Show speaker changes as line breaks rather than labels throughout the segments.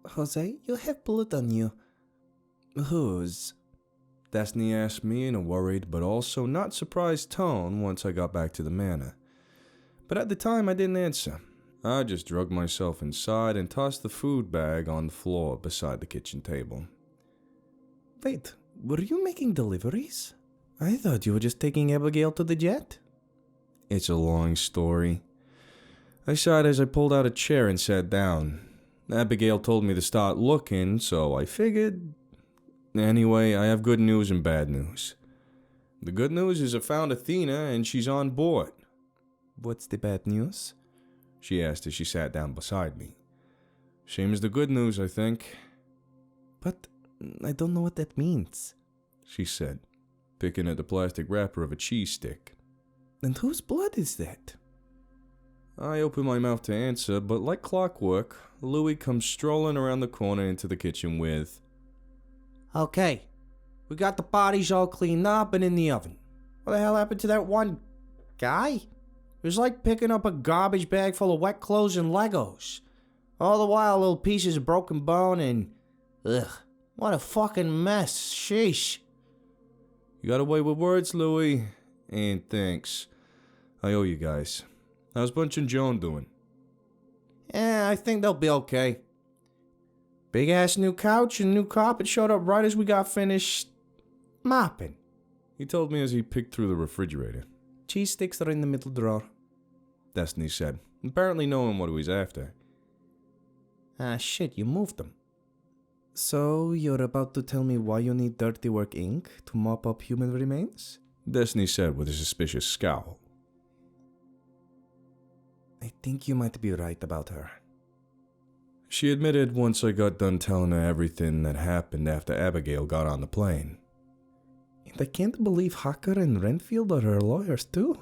Jose, you have blood on you. Whose? Destiny asked me in a worried but also not surprised tone once I got back to the manor. But at the time I didn't answer. I just dragged myself inside and tossed the food bag on the floor beside the kitchen table. Wait, were you making deliveries? I thought you were just taking Abigail to the jet. It's a long story. I sighed as I pulled out a chair and sat down. Abigail told me to start looking, so I figured. Anyway, I have good news and bad news. The good news is I found Athena and she's on board. What's the bad news? She asked as she sat down beside me. Same as the good news, I think. But I don't know what that means, she said, picking at the plastic wrapper of a cheese stick. And whose blood is that? I opened my mouth to answer, but like clockwork, Louis comes strolling around the corner into the kitchen with, Okay, we got the bodies all cleaned up and in the oven. What the hell happened to that one guy? It was like picking up a garbage bag full of wet clothes and Legos. All the while, little pieces of broken bone and... Ugh, what a fucking mess, sheesh. You got away with words, Louis. And thanks. I owe you guys. How's Bunch and Joan doing? I think they'll be okay. Big ass new couch and new carpet showed up right as we got finished mopping. He told me as he picked through the refrigerator. Cheese sticks are in the middle drawer, Destiny said, apparently knowing what he was after. Ah, shit, you moved them. So, you're about to tell me why you need dirty work ink to mop up human remains? Destiny said with a suspicious scowl. I think you might be right about her. She admitted once I got done telling her everything that happened after Abigail got on the plane. And I can't believe Hacker and Renfield are her lawyers too.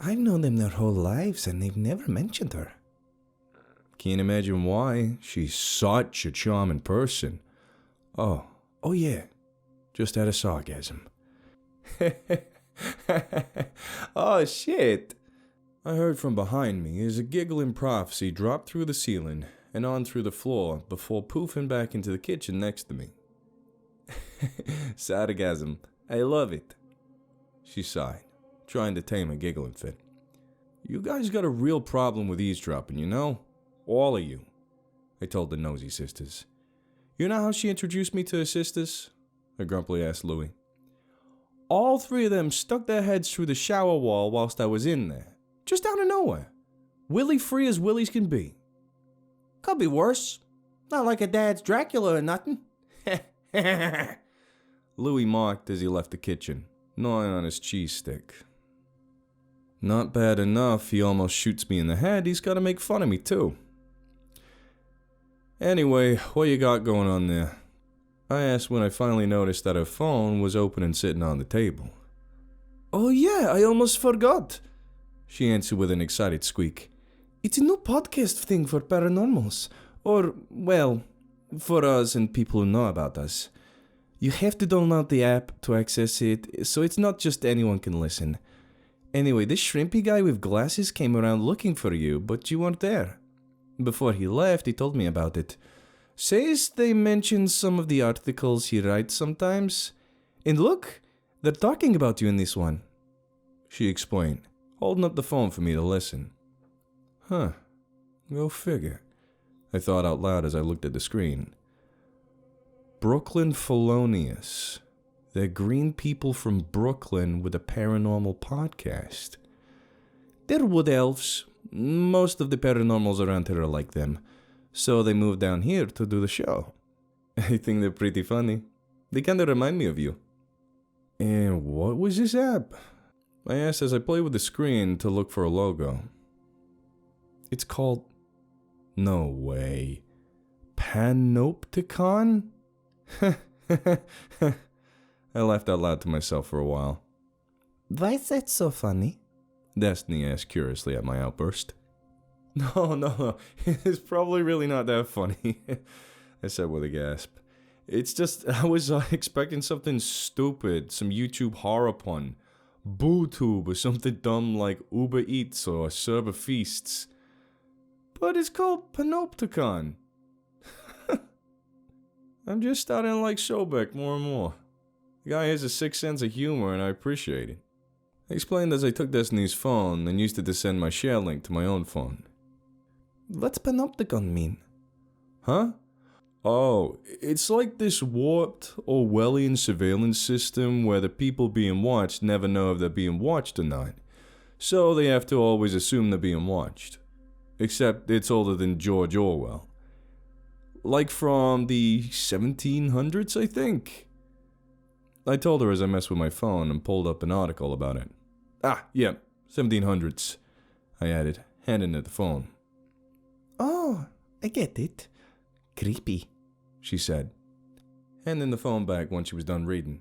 I've known them their whole lives and they've never mentioned her. Can't imagine why. She's such a charming person. Oh yeah. Just had a sarcasm. Oh shit. I heard from behind me as a giggling prophecy dropped through the ceiling and on through the floor before poofing back into the kitchen next to me. Sarcasm. I love it. She sighed, trying to tame a giggling fit. You guys got a real problem with eavesdropping, you know? All of you, I told the nosy sisters. You know how she introduced me to her sisters? I grumpily asked Louis. All three of them stuck their heads through the shower wall whilst I was in there. Just out of nowhere. Willy free as willies can be. Could be worse. Not like a dad's Dracula or nothing. Louis mocked as he left the kitchen, gnawing on his cheese stick. Not bad enough, he almost shoots me in the head, he's gotta make fun of me too. Anyway, what you got going on there? I asked when I finally noticed that her phone was open and sitting on the table. Oh yeah, I almost forgot, she answered with an excited squeak. It's a new podcast thing for paranormals. Or, well, for us and people who know about us. You have to download the app to access it, so it's not just anyone can listen. Anyway, this shrimpy guy with glasses came around looking for you, but you weren't there. Before he left, he told me about it. Says they mention some of the articles he writes sometimes. And look, they're talking about you in this one, she explained, holding up the phone for me to listen. Huh, go figure, I thought out loud as I looked at the screen. Brooklyn Felonious. They're green people from Brooklyn with a paranormal podcast. They're wood elves. Most of the paranormals around here are like them, so they moved down here to do the show. I think they're pretty funny. They kinda remind me of you. And what was this app? I asked as I played with the screen to look for a logo. It's called... No way. Panopticon? I laughed out loud to myself for a while. Why is that so funny? Destiny asked curiously at my outburst. No, it's probably really not that funny, I said with a gasp. It's just, I was expecting something stupid, some YouTube horror pun, BooTube or something dumb like Uber Eats or CERBER Feasts. But it's called Panopticon. I'm just starting to like Sobek more and more. The guy has a sick sense of humor and I appreciate it. I explained as I took Destiny's phone and used it to send my share link to my own phone. What's Panopticon mean? Huh? Oh, it's like this warped Orwellian surveillance system where the people being watched never know if they're being watched or not. So they have to always assume they're being watched. Except it's older than George Orwell. Like from the 1700s, I think. I told her as I messed with my phone and pulled up an article about it. Ah, yeah, 1700s, I added, handing her the phone. Oh, I get it. Creepy, she said, handing the phone back once she was done reading.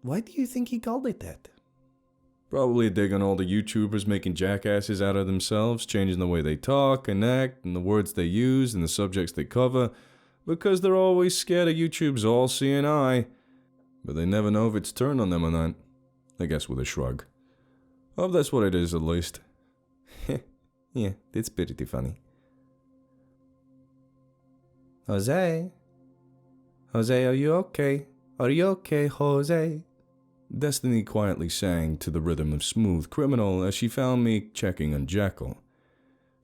Why do you think he called it that? Probably a dig on all the YouTubers making jackasses out of themselves, changing the way they talk and act, and the words they use, and the subjects they cover, because they're always scared of YouTube's all-seeing eye. But they never know if it's turned on them or not. I guess with a shrug. Oh, that's what it is, at least. Yeah, it's pretty funny. Jose? Jose, are you okay? Are you okay, Jose? Destiny quietly sang to the rhythm of Smooth Criminal as she found me checking on Jekyll.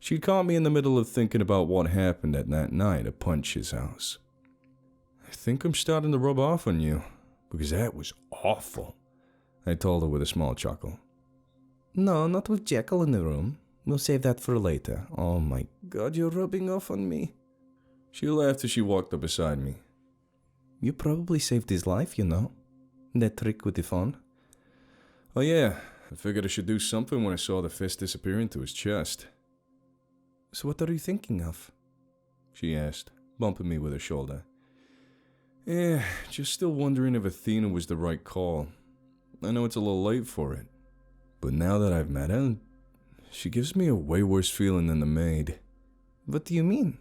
She'd caught me in the middle of thinking about what happened at that night at Punch's house. I think I'm starting to rub off on you, because that was awful, I told her with a small chuckle. No, not with Jekyll in the room. We'll save that for later. Oh my god, you're rubbing off on me. She laughed as she walked up beside me. You probably saved his life, you know. That trick with the phone. Oh yeah, I figured I should do something when I saw the fist disappear into his chest. So what are you thinking of? She asked, bumping me with her shoulder. Just still wondering if Athena was the right call. I know it's a little late for it, but now that I've met her, she gives me a way worse feeling than the maid. What do you mean?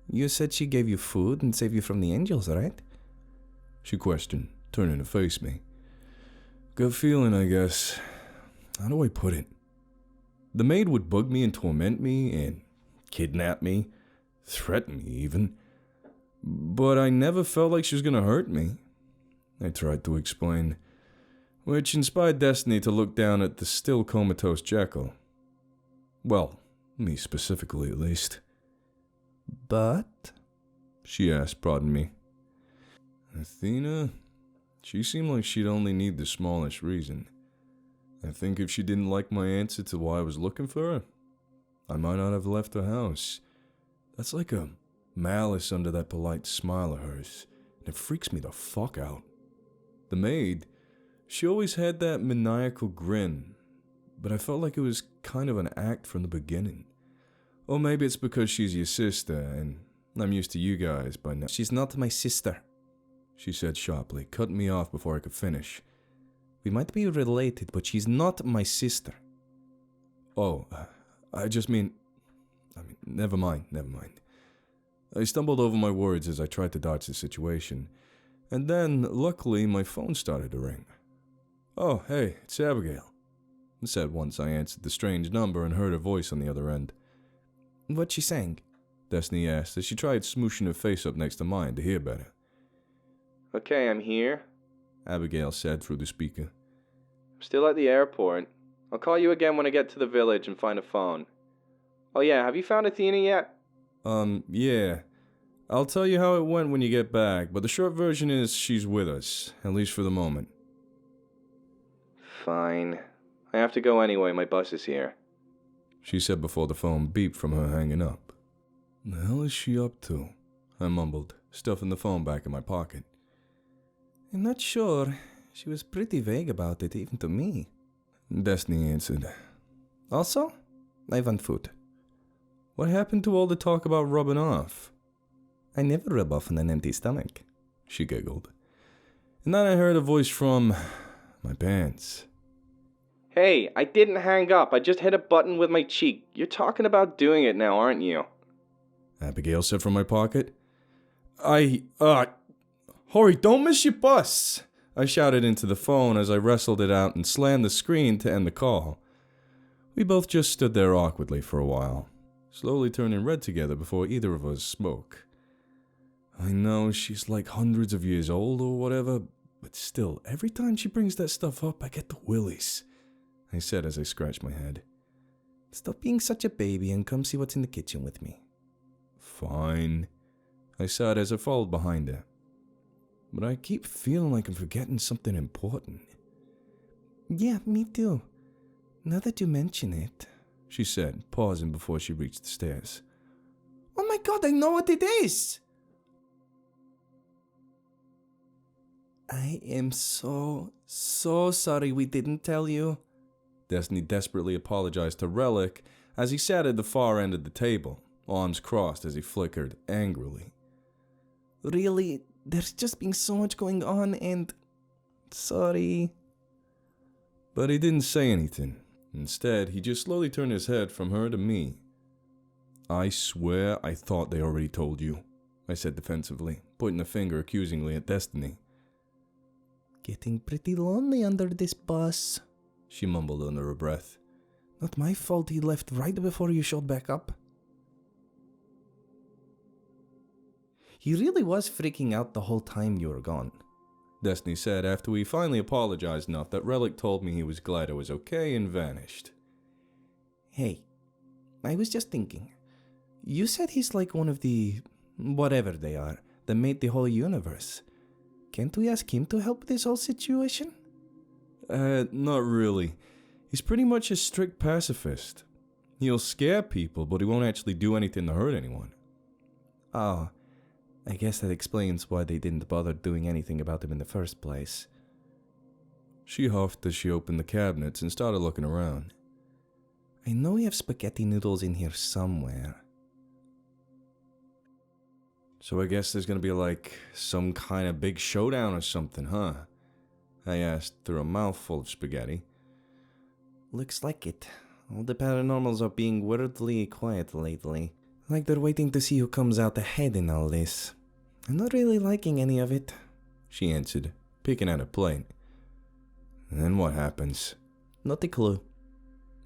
You said she gave you food and saved you from the angels, right? She questioned, turning to face me. Good feeling, I guess. How do I put it? The maid would bug me and torment me and kidnap me, threaten me even. But I never felt like she was going to hurt me. I tried to explain, which inspired Destiny to look down at the still comatose Jekyll. Well, me specifically at least. But? She asked, prodding me. Athena, she seemed like she'd only need the smallest reason. I think if she didn't like my answer to why I was looking for her, I might not have left her house. That's like a malice under that polite smile of hers, and it freaks me the fuck out. The maid, she always had that maniacal grin, but I felt like it was kind of an act from the beginning. Or maybe it's because she's your sister, and I'm used to you guys by now. She's not my sister, she said sharply, cutting me off before I could finish. We might be related, but she's not my sister. Oh, I mean, never mind. I stumbled over my words as I tried to dodge the situation, and then, luckily, my phone started to ring. Oh, hey, it's Abigail, I said once I answered the strange number and heard her voice on the other end. What's she saying? Destiny asked as she tried smooshing her face up next to mine to hear better. Okay, I'm here, Abigail said through the speaker. I'm still at the airport. I'll call you again when I get to the village and find a phone. Oh yeah, have you found Athena yet? Yeah. I'll tell you how it went when you get back, but the short version is she's with us, at least for the moment. Fine. I have to go anyway, my bus is here, she said before the phone beeped from her hanging up. The hell is she up to? I mumbled, stuffing the phone back in my pocket. I'm not sure. She was pretty vague about it, even to me, Destiny answered. Also, I want food. What happened to all the talk about rubbing off? I never rub off on an empty stomach, she giggled. And then I heard a voice from my pants. Hey, I didn't hang up. I just hit a button with my cheek. You're talking about doing it now, aren't you? Abigail said from my pocket. Hurry, don't miss your bus, I shouted into the phone as I wrestled it out and slammed the screen to end the call. We both just stood there awkwardly for a while, slowly turning red together before either of us spoke. I know she's like hundreds of years old or whatever, but still, every time she brings that stuff up, I get the willies, I said as I scratched my head. Stop being such a baby and come see what's in the kitchen with me. Fine, I said as I followed behind her. But I keep feeling like I'm forgetting something important. Yeah, me too. Now that you mention it, she said, pausing before she reached the stairs. Oh my god, I know what it is! I am so sorry we didn't tell you. Destiny desperately apologized to Relic as he sat at the far end of the table, arms crossed as he flickered angrily. Really, there's just been so much going on and... sorry. But he didn't say anything. Instead, he just slowly turned his head from her to me. I swear I thought they already told you, I said defensively, pointing a finger accusingly at Destiny. Getting pretty lonely under this bus, she mumbled under her breath. Not my fault he left right before you showed back up. He really was freaking out the whole time you were gone, Destiny said after we finally apologized enough that Relic told me he was glad I was okay and vanished. Hey, I was just thinking. You said he's like one of the... whatever they are, that made the whole universe. Can't we ask him to help with this whole situation? Not really. He's pretty much a strict pacifist. He'll scare people, but he won't actually do anything to hurt anyone. Oh, I guess that explains why they didn't bother doing anything about him in the first place. She huffed as she opened the cabinets and started looking around. I know we have spaghetti noodles in here somewhere. So I guess there's gonna be like some kind of big showdown or something, huh? I asked through a mouthful of spaghetti. Looks like it. All the paranormals are being weirdly quiet lately. Like they're waiting to see who comes out ahead in all this. I'm not really liking any of it, she answered, picking at her plate. And then what happens? Not a clue.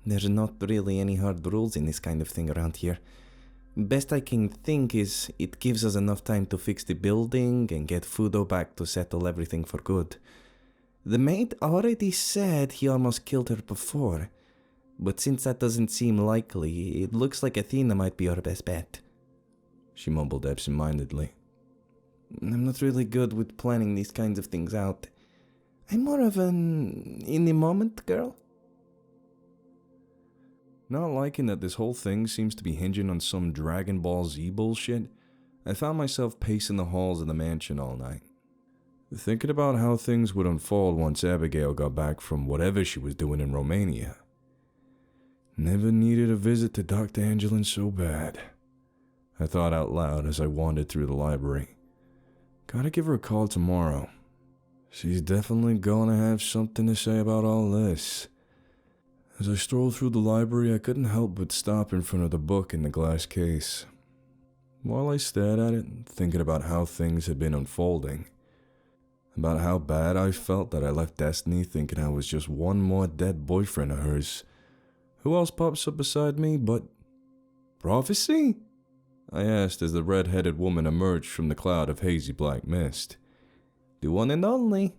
There's not really any hard rules in this kind of thing around here. Best I can think is it gives us enough time to fix the building and get Fudo back to settle everything for good. The maid already said he almost killed her before, but since that doesn't seem likely, it looks like Athena might be our best bet. She mumbled absent-mindedly. I'm not really good with planning these kinds of things out. I'm more of an in-the-moment girl. Not liking that this whole thing seems to be hinging on some Dragon Ball Z bullshit, I found myself pacing the halls of the mansion all night, thinking about how things would unfold once Abigail got back from whatever she was doing in Romania. Never needed a visit to Dr. Angelin so bad, I thought out loud as I wandered through the library. Gotta give her a call tomorrow. She's definitely gonna have something to say about all this. As I strolled through the library, I couldn't help but stop in front of the book in the glass case. While I stared at it, thinking about how things had been unfolding, about how bad I felt that I left Destiny thinking I was just one more dead boyfriend of hers. Who else pops up beside me but... Prophecy? I asked as the red-headed woman emerged from the cloud of hazy black mist. The one and only,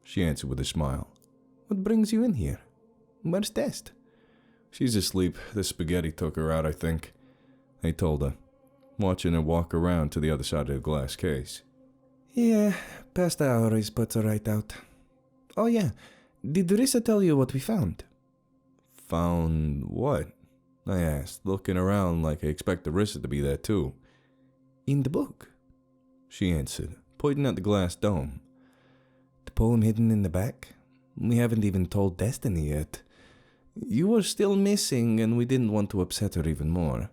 she answered with a smile. What brings you in here? Where's Test? She's asleep. The spaghetti took her out, I think, I told her, watching her walk around to the other side of the glass case. Yeah, past hours puts her right out. Oh yeah, did Rissa tell you what we found? Found what? I asked, looking around like I expected Rissa to be there too. In the book, she answered, pointing at the glass dome. The poem hidden in the back? We haven't even told Destiny yet. You were still missing, and we didn't want to upset her even more.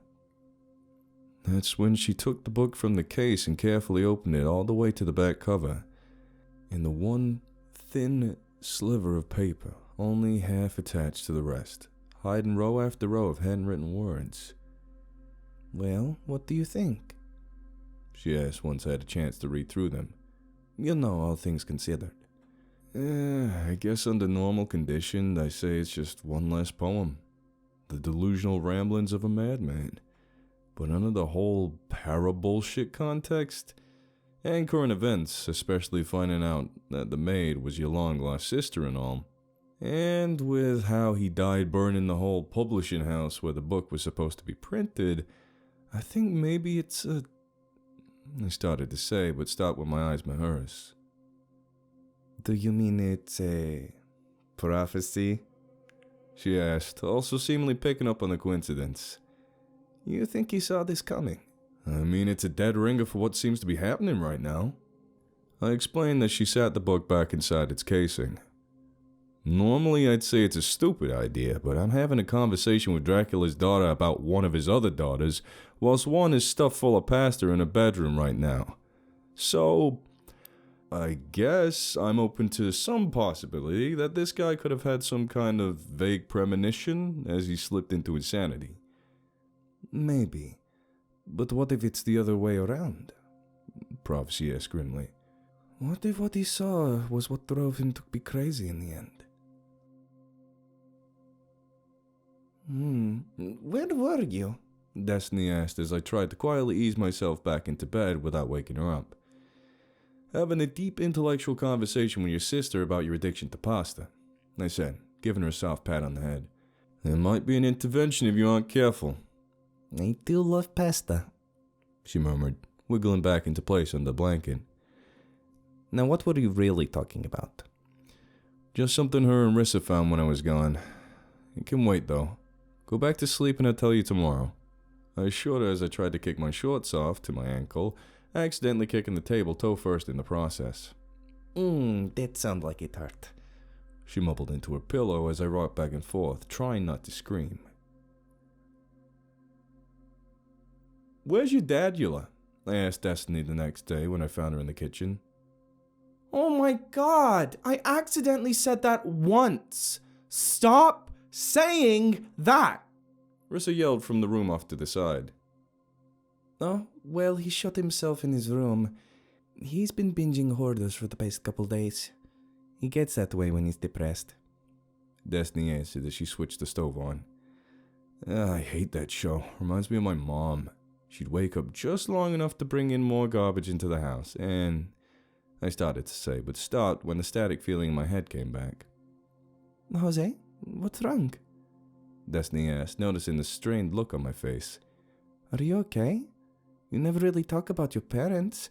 That's when she took the book from the case and carefully opened it all the way to the back cover. And the one thin sliver of paper, only half attached to the rest, hiding row after row of handwritten words. Well, what do you think? She asked once I had a chance to read through them. You know, all things considered. I guess under normal conditions, I say it's just one less poem. The delusional ramblings of a madman. But under the whole para-bullshit context, and current events, especially finding out that the maid was your long-lost sister and all. And with how he died burning the whole publishing house where the book was supposed to be printed, I think maybe it's a... I started to say, but stopped when my eyes met hers. Do you mean it's a prophecy? She asked, also seemingly picking up on the coincidence. You think he saw this coming? I mean, it's a dead ringer for what seems to be happening right now. I explained as she sat the book back inside its casing. Normally I'd say it's a stupid idea, but I'm having a conversation with Dracula's daughter about one of his other daughters, whilst one is stuffed full of pasta in a bedroom right now. So, I guess I'm open to some possibility that this guy could have had some kind of vague premonition as he slipped into insanity. Maybe. But what if it's the other way around? Prophecy asked grimly. What if what he saw was what drove him to be crazy in the end? Where were you? Destiny asked as I tried to quietly ease myself back into bed without waking her up. Having a deep intellectual conversation with your sister about your addiction to pasta, I said, giving her a soft pat on the head. There might be an intervention if you aren't careful. I do love pasta, she murmured, wiggling back into place on the blanket. Now what were you really talking about? Just something her and Rissa found when I was gone. It can wait though. Go back to sleep and I'll tell you tomorrow. I assured her as I tried to kick my shorts off to my ankle, accidentally kicking the table toe first in the process. That sounds like it hurt. She mumbled into her pillow as I rocked back and forth, trying not to scream. Where's your dadula? I asked Destiny the next day when I found her in the kitchen. Oh my god, I accidentally said that once. Stop saying that! Rissa yelled from the room off to the side. Oh, well, he shut himself in his room. He's been binging Hoarders for the past couple days. He gets that way when he's depressed. Destiny answered as she switched the stove on. I hate that show. Reminds me of my mom. She'd wake up just long enough to bring in more garbage into the house, and... I started to say, but stopped when the static feeling in my head came back. Jose, what's wrong? Destiny asked, noticing the strained look on my face. Are you okay? You never really talk about your parents.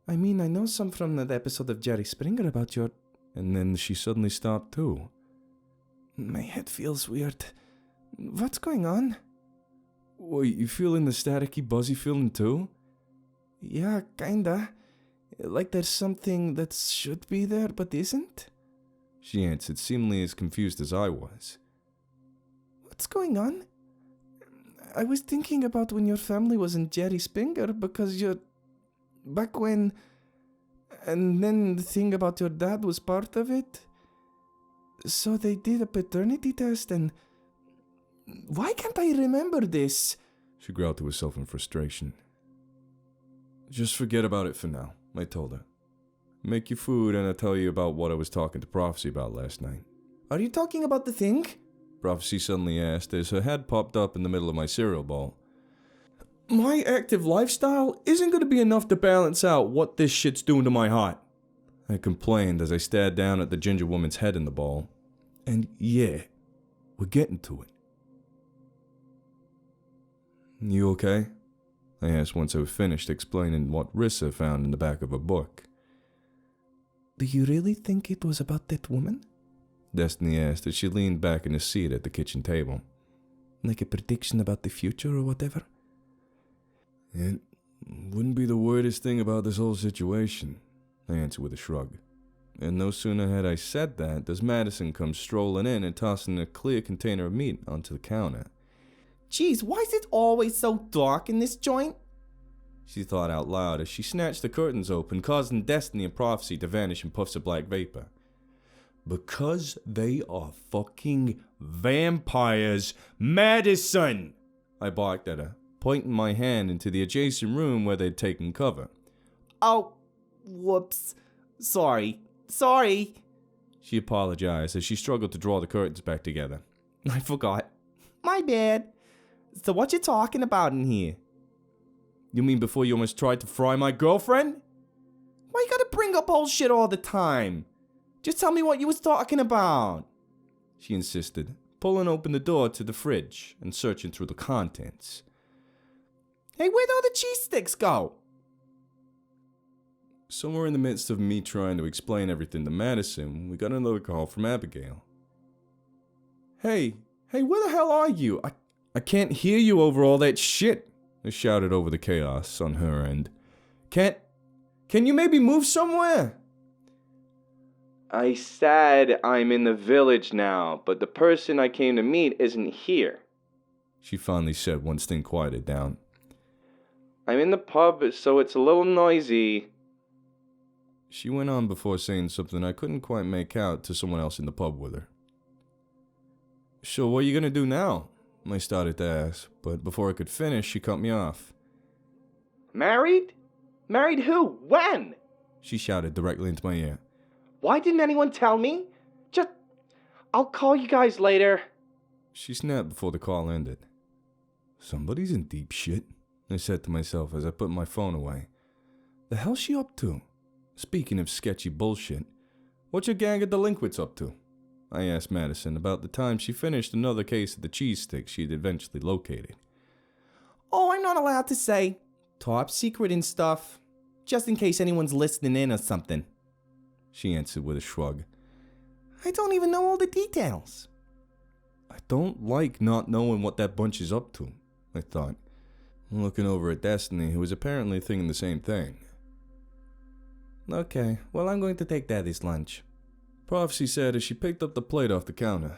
I mean, I know some from that episode of Jerry Springer about your... And then she suddenly stopped too. My head feels weird. What's going on? Wait, you feeling the staticky, buzzy feeling too? Yeah, kinda. Like there's something that should be there but isn't? She answered, seemingly as confused as I was. What's going on? I was thinking about when your family was in Jerry Springer because you're... Back when... And then the thing about your dad was part of it. So they did a paternity test and... Why can't I remember this? She growled to herself in frustration. Just forget about it for now, I told her. Make your food and I'll tell you about what I was talking to Prophecy about last night. Are you talking about the thing? Prophecy suddenly asked as her head popped up in the middle of my cereal bowl. My active lifestyle isn't going to be enough to balance out what this shit's doing to my heart, I complained as I stared down at the ginger woman's head in the bowl. And yeah, we're getting to it. You okay? I asked once I was finished explaining what Rissa found in the back of a book. Do you really think it was about that woman? Destiny asked as she leaned back in her seat at the kitchen table. Like a prediction about the future or whatever? It wouldn't be the weirdest thing about this whole situation, I answered with a shrug. And no sooner had I said that, does Madison come strolling in and tossing a clear container of meat onto the counter. Geez, why is it always so dark in this joint? She thought out loud as she snatched the curtains open, causing Destiny and Prophecy to vanish in puffs of black vapor. Because they are fucking vampires, Madison! I barked at her, pointing my hand into the adjacent room where they'd taken cover. Oh, whoops. Sorry. She apologized as she struggled to draw the curtains back together. I forgot. My bad. So what you talking about in here? You mean before you almost tried to fry my girlfriend? Why you gotta bring up old shit all the time? Just tell me what you was talking about, she insisted, pulling open the door to the fridge and searching through the contents. Hey, where'd all the cheese sticks go? Somewhere in the midst of me trying to explain everything to Madison, we got another call from Abigail. Hey, where the hell are you? I can't hear you over all that shit, I shouted over the chaos on her end. Can you maybe move somewhere? I said I'm in the village now, but the person I came to meet isn't here, she finally said once things quieted down. I'm in the pub, so it's a little noisy. She went on before saying something I couldn't quite make out to someone else in the pub with her. So what are you gonna do now? I started to ask, but before I could finish, she cut me off. Married? Married who? When? She shouted directly into my ear. Why didn't anyone tell me? I'll call you guys later. She snapped before the call ended. Somebody's in deep shit, I said to myself as I put my phone away. The hell's she up to? Speaking of sketchy bullshit, what's your gang of delinquents up to? I asked Madison about the time she finished another case of the cheese sticks she'd eventually located. Oh, I'm not allowed to say. Top secret and stuff. Just in case anyone's listening in or something, she answered with a shrug. I don't even know all the details. I don't like not knowing what that bunch is up to, I thought, looking over at Destiny, who was apparently thinking the same thing. Okay, well, I'm going to take Daddy's lunch, Prophecy said as she picked up the plate off the counter.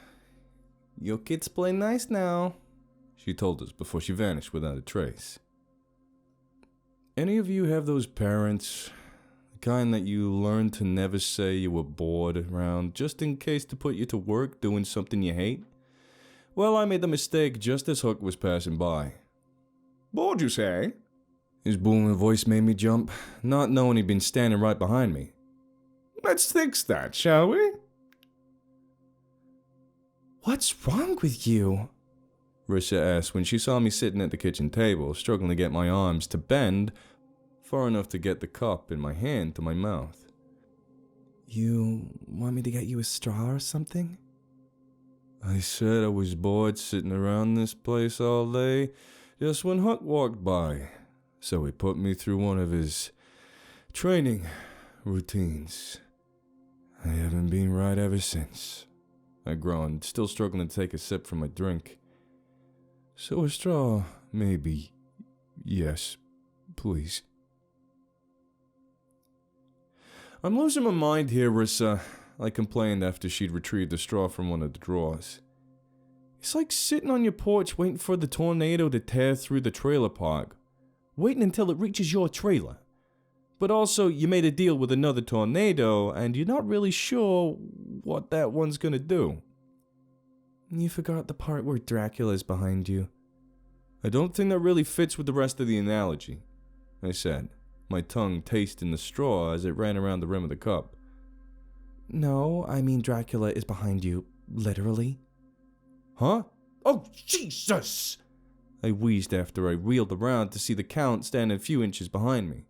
Your kids play nice now, she told us before she vanished without a trace. Any of you have those parents, the kind that you learn to never say you were bored around just in case to put you to work doing something you hate? Well, I made the mistake just as Hook was passing by. Bored, you say? His booming voice made me jump, not knowing he'd been standing right behind me. Let's fix that, shall we? What's wrong with you? Rissa asked when she saw me sitting at the kitchen table, struggling to get my arms to bend far enough to get the cup in my hand to my mouth. You want me to get you a straw or something? I said I was bored sitting around this place all day just when Huck walked by, so he put me through one of his training routines. I haven't been right ever since, I groaned, still struggling to take a sip from my drink. So a straw, maybe. Yes, please. I'm losing my mind here, Rissa, I complained after she'd retrieved the straw from one of the drawers. It's like sitting on your porch waiting for the tornado to tear through the trailer park, waiting until it reaches your trailer. But also, you made a deal with another tornado, and you're not really sure what that one's gonna do. You forgot the part where Dracula's behind you. I don't think that really fits with the rest of the analogy, I said, my tongue tasting the straw as it ran around the rim of the cup. No, I mean Dracula is behind you, literally. Huh? Oh, Jesus! I wheezed after I wheeled around to see the Count standing a few inches behind me,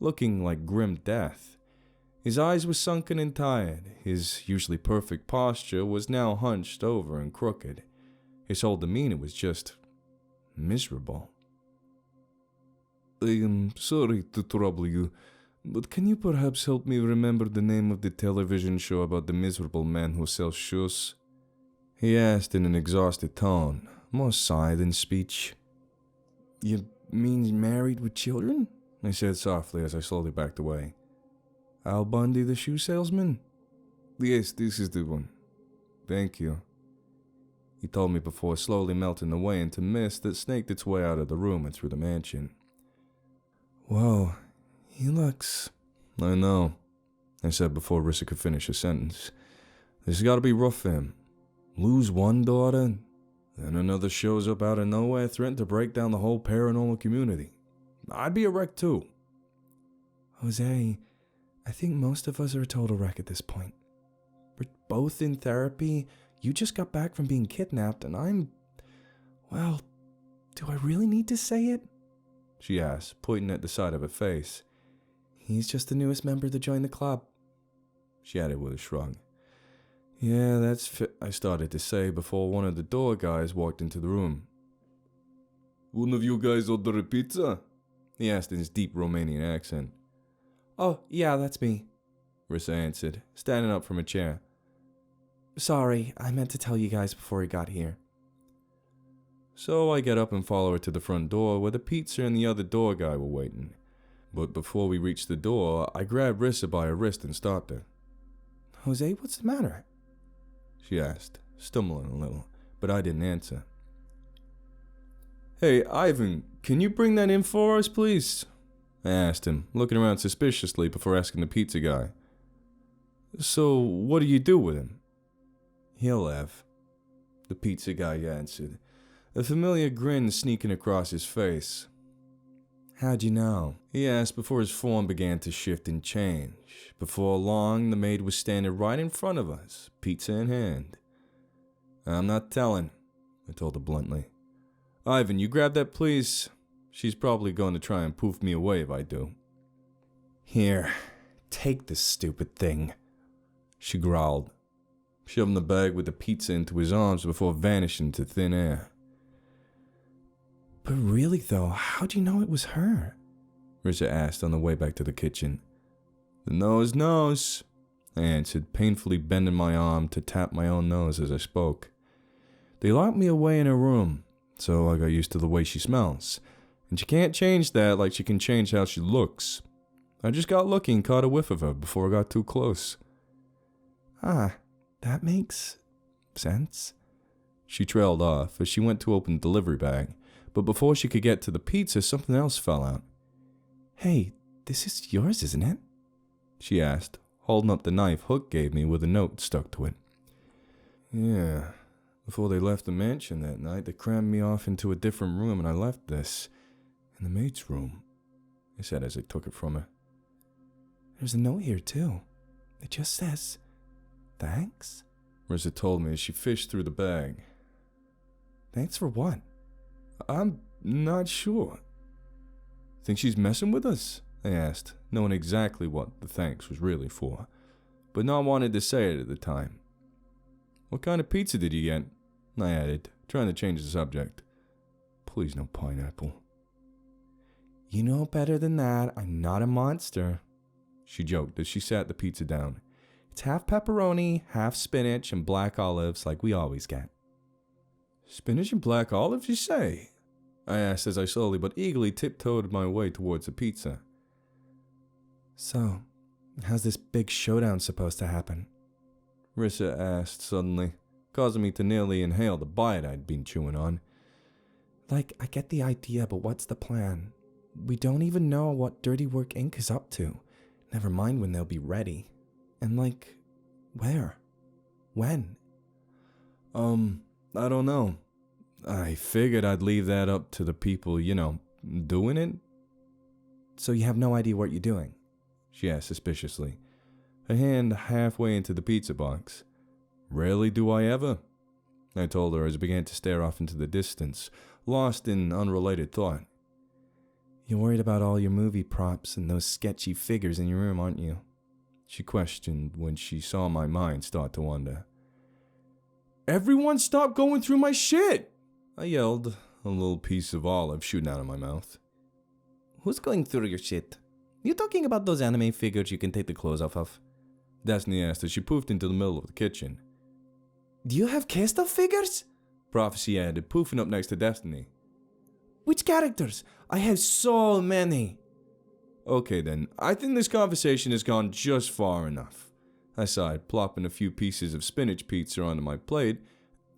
looking like grim death. His eyes were sunken and tired. His usually perfect posture was now hunched over and crooked. His whole demeanor was just miserable. I am sorry to trouble you, but can you perhaps help me remember the name of the television show about the miserable man who sells shoes? He asked in an exhausted tone, more sigh than speech. You mean married with children? I said softly as I slowly backed away. Al Bundy, the shoe salesman? Yes, this is the one. Thank you. He told me before slowly melting away into mist that snaked its way out of the room and through the mansion. Whoa, he looks... I know, I said before Rissa could finish her sentence. This has got to be rough for him. Lose one daughter, then another shows up out of nowhere threatening to break down the whole paranormal community. I'd be a wreck too. Jose, I think most of us are a total wreck at this point. We're both in therapy. You just got back from being kidnapped, and I'm... Well, do I really need to say it? She asked, pointing at the side of her face. He's just the newest member to join the club, she added with a shrug. Yeah, that's I started to say before one of the door guys walked into the room. One of you guys order a pizza? He asked in his deep Romanian accent. Oh, yeah, that's me, Rissa answered, standing up from a chair. Sorry, I meant to tell you guys before he got here. So I get up and follow her to the front door where the pizza and the other door guy were waiting. But before we reached the door, I grabbed Rissa by her wrist and stopped her. Jose, what's the matter? She asked, stumbling a little, but I didn't answer. Hey, Ivan, can you bring that in for us, please? I asked him, looking around suspiciously before asking the pizza guy. So, what do you do with him? He'll have, the pizza guy answered, a familiar grin sneaking across his face. How'd you know? He asked before his form began to shift and change. Before long, the maid was standing right in front of us, pizza in hand. I'm not telling, I told her bluntly. Ivan, you grab that, please. She's probably going to try and poof me away if I do. Here, take this stupid thing, she growled, shoving the bag with the pizza into his arms before vanishing into thin air. But really though, how'd you know it was her? Rissa asked on the way back to the kitchen. The nose knows, I answered, painfully bending my arm to tap my own nose as I spoke. They locked me away in her room, so I got used to the way she smells. And she can't change that like she can change how she looks. I just got lucky and caught a whiff of her before I got too close. Ah, that makes sense. She trailed off as she went to open the delivery bag, but before she could get to the pizza, something else fell out. Hey, this is yours, isn't it? She asked, holding up the knife Hook gave me with a note stuck to it. Yeah, before they left the mansion that night, they crammed me off into a different room and I left this in the maid's room, I said as I took it from her. There's a note here too. It just says, thanks, Rissa told me as she fished through the bag. Thanks for what? I'm not sure. Think she's messing with us? I asked, knowing exactly what the thanks was really for, but not wanting to say it at the time. What kind of pizza did you get? I added, trying to change the subject. Please no pineapple. You know better than that. I'm not a monster, she joked as she sat the pizza down. It's half pepperoni, half spinach, and black olives like we always get. Spinach and black olives, you say? I asked as I slowly but eagerly tiptoed my way towards the pizza. So, how's this big showdown supposed to happen? Rissa asked suddenly, causing me to nearly inhale the bite I'd been chewing on. Like, I get the idea, but what's the plan? We don't even know what Dirty Work Inc. is up to. Never mind when they'll be ready. And like, where? When? I don't know. I figured I'd leave that up to the people, doing it. So you have no idea what you're doing? She asked suspiciously, her hand halfway into the pizza box. Rarely do I ever, I told her as I began to stare off into the distance, lost in unrelated thought. You're worried about all your movie props and those sketchy figures in your room, aren't you? She questioned when she saw my mind start to wander. Everyone stop going through my shit! I yelled, a little piece of olive shooting out of my mouth. Who's going through your shit? You talking about those anime figures you can take the clothes off of? Destiny asked as she poofed into the middle of the kitchen. Do you have K-Stuff figures? Prophecy added, poofing up next to Destiny. Which characters? I have so many. Okay then, I think this conversation has gone just far enough, I sighed, plopping a few pieces of spinach pizza onto my plate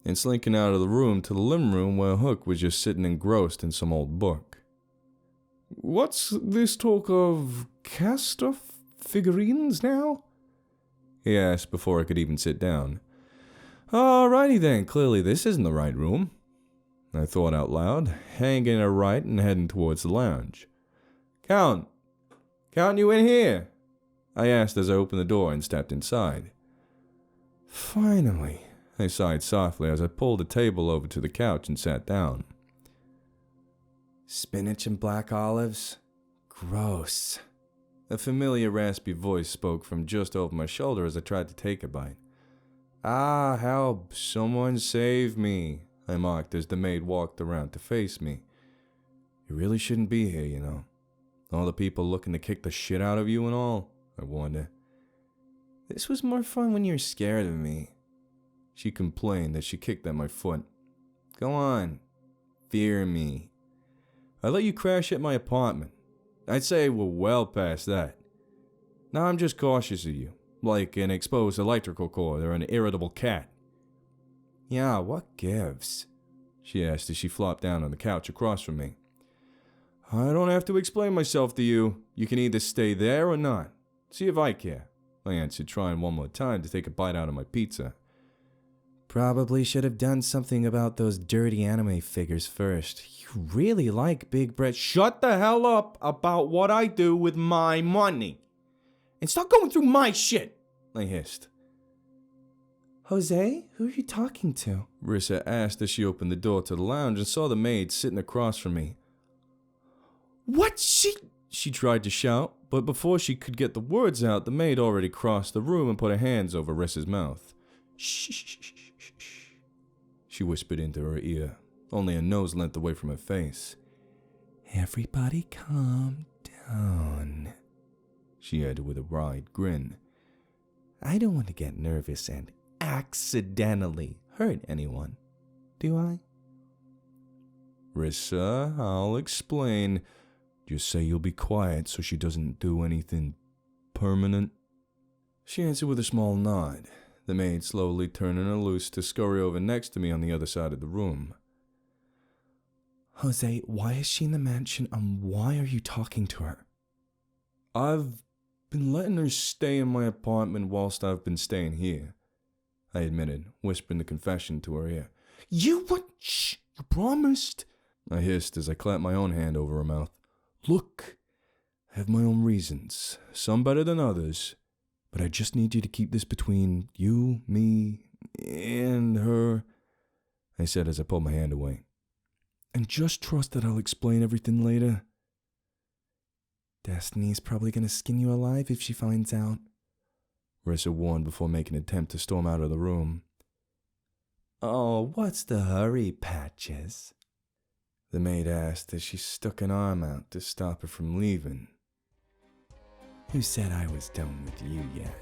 and slinking out of the room to the living room where Hook was just sitting engrossed in some old book. What's this talk of K-Stuff figurines now? He asked before I could even sit down. Alrighty then, clearly this isn't the right room, I thought out loud, hanging her right and heading towards the lounge. Count you in here? I asked as I opened the door and stepped inside. Finally, I sighed softly as I pulled the table over to the couch and sat down. Spinach and black olives? Gross, A familiar raspy voice spoke from just over my shoulder as I tried to take a bite. "Ah, help! Someone save me!" I mocked as the maid walked around to face me. "You really shouldn't be here, you know. All the people looking to kick the shit out of you and all," I warned her. "This was more fun when you were scared of me," she complained as she kicked at my foot. "Go on. Fear me. I let you crash at my apartment. I'd say we're well past that. Now I'm just cautious of you, like an exposed electrical cord or an irritable cat." "Yeah, what gives?" she asked as she flopped down on the couch across from me. "I don't have to explain myself to you. You can either stay there or not. See if I care," I answered, trying one more time to take a bite out of my pizza. "Probably should have done something about those dirty anime figures first. You really like big bread." "Shut the hell up about what I do with my money. And stop going through my shit," I hissed. "Jose, who are you talking to?" Rissa asked as she opened the door to the lounge and saw the maid sitting across from me. "What? She tried to shout, but before she could get the words out, the maid already crossed the room and put her hands over Rissa's mouth. "Shh, she whispered into her ear, only a nose length away from her face. "Everybody calm down," she added with a wide grin. "I don't want to get nervous and accidentally hurt anyone, do I?" "Rissa, I'll explain. Just say you'll be quiet so she doesn't do anything permanent." She answered with a small nod, the maid slowly turning her loose to scurry over next to me on the other side of the room. "Jose, why is she in the mansion and why are you talking to her?" "I've been letting her stay in my apartment whilst I've been staying here," I admitted, whispering the confession to her ear. "You what? Shh, you promised," I hissed as I clapped my own hand over her mouth. "Look, I have my own reasons, some better than others, but I just need you to keep this between you, me, and her," I said as I pulled my hand away. "And just trust that I'll explain everything later." "Destiny's probably gonna skin you alive if she finds out," Rissa warned before making an attempt to storm out of the room. "Oh, what's the hurry, Patches?" the maid asked as she stuck an arm out to stop her from leaving. "Who said I was done with you yet?"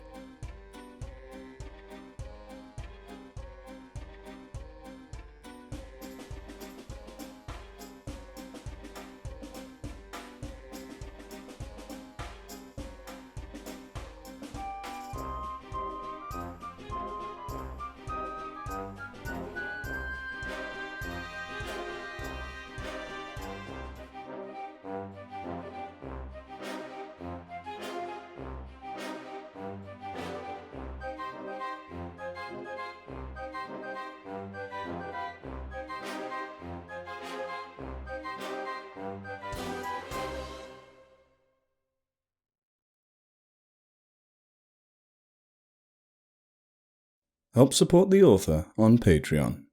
Help support the author on Patreon.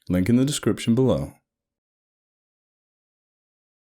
Link in the description below.